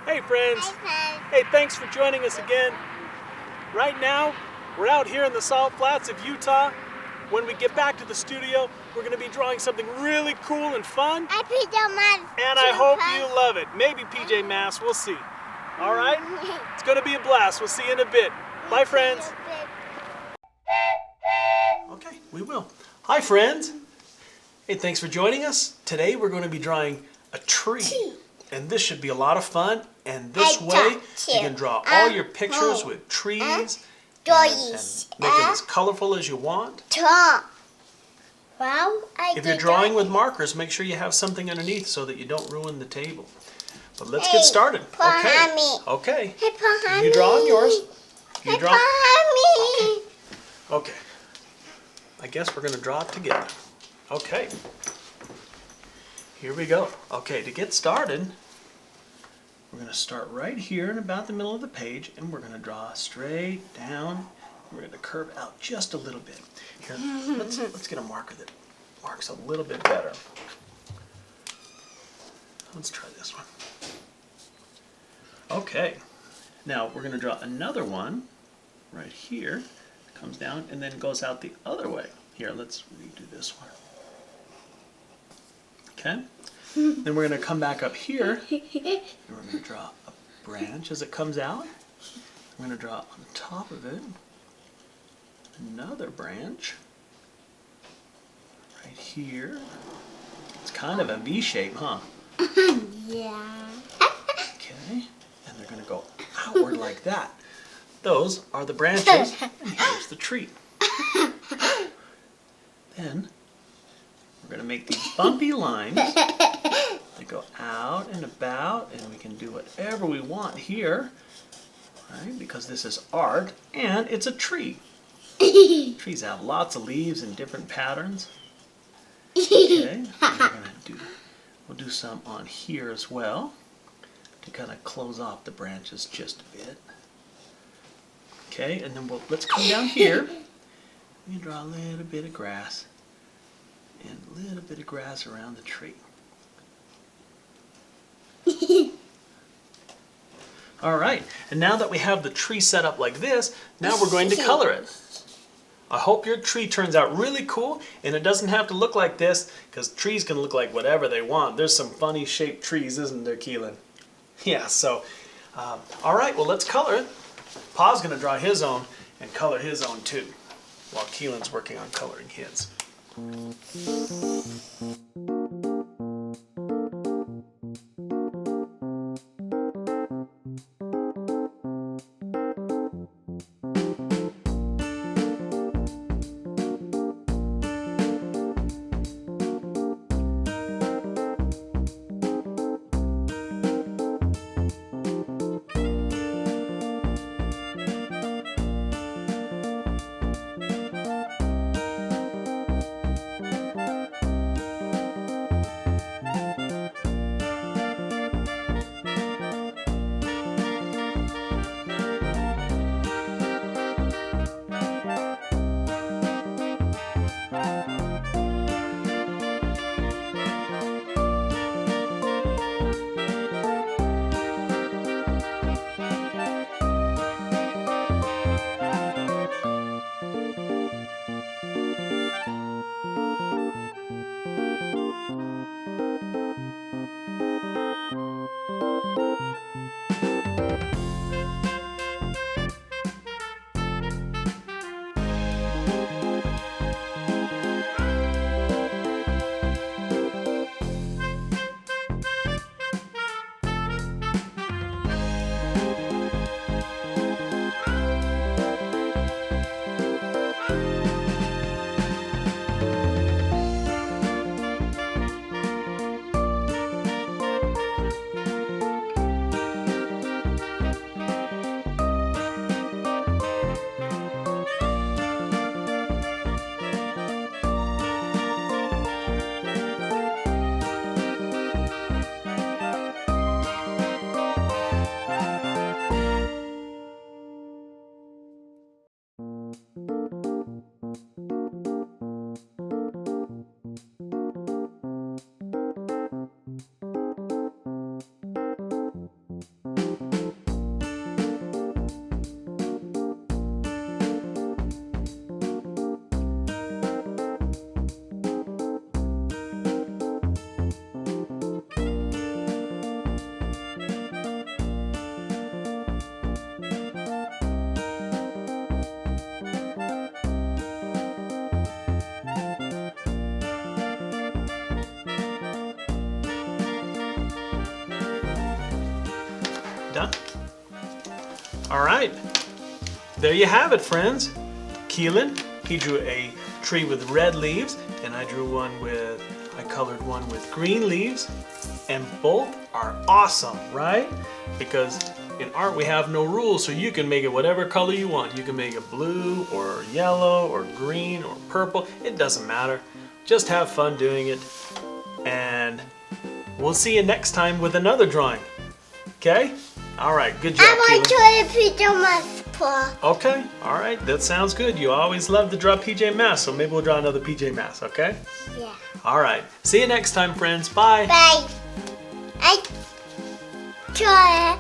Hey friends. Hi, Hey, thanks for joining us again. Right now, we're out here in the Salt Flats of Utah. When we get back to the studio, we're going to be drawing something really cool and fun. I PJ Masks. And I hope you love it. Maybe PJ Masks, we'll see. All right? It's going to be a blast. We'll see you in a bit. Bye, friends. Okay, we will. Hi, friends. Hey, thanks for joining us. Today we're going to be drawing a tree. And this should be a lot of fun. And this way, you can draw all your pictures with trees and make them as colorful as you want. If you're drawing with markers, make sure you have something underneath so that you don't ruin the table. But let's get started. Okay. You draw on yours. You draw. Okay. I guess we're going to draw it together. Okay. Here we go. Okay, to get started, we're going to start right here in about the middle of the page, and we're going to draw straight down. We're going to curve out just a little bit. Here, let's get a marker that marks a little bit better. Let's try this one. Okay. Now we're going to draw another one right here. Comes down and then goes out the other way. Here, let's redo this one. Okay. Then we're going to come back up here, and we're going to draw a branch as it comes out. We're going to draw on top of it another branch right here. It's kind of a V shape, huh? Yeah. Okay. And they're going to go outward like that. Those are the branches, and here's the tree. Then we're going to make these bumpy lines that go out and about, and we can do whatever we want here, right? Because this is art, and it's a tree. Trees have lots of leaves and different patterns. Okay, and we'll do some on here as well to kind of close off the branches just a bit. Okay, and then let's come down here. We can draw a little bit of grass and a little bit of grass around the tree. All right, and now that we have the tree set up like this, now we're going to color it. I hope your tree turns out really cool, and it doesn't have to look like this, because trees can look like whatever they want. There's some funny shaped trees, isn't there, Keelin? Yeah, so, all right, well, let's color it. Pa's going to draw his own and color his own too, while Keelin's working on coloring his. done? All right. There you have it, friends. Keelin, he drew a tree with red leaves, and I colored one with green leaves, and both are awesome, right? Because in art we have no rules, so you can make it whatever color you want. You can make it blue or yellow or green or purple. It doesn't matter. Just have fun doing it, and we'll see you next time with another drawing. Okay? All right, good job, I want Keelin. to pajamas, Pa. Okay, all right, that sounds good. You always love to draw PJ Masks, so maybe we'll draw another PJ Mask, okay? Yeah. All right, see you next time, friends. Bye. Bye. I try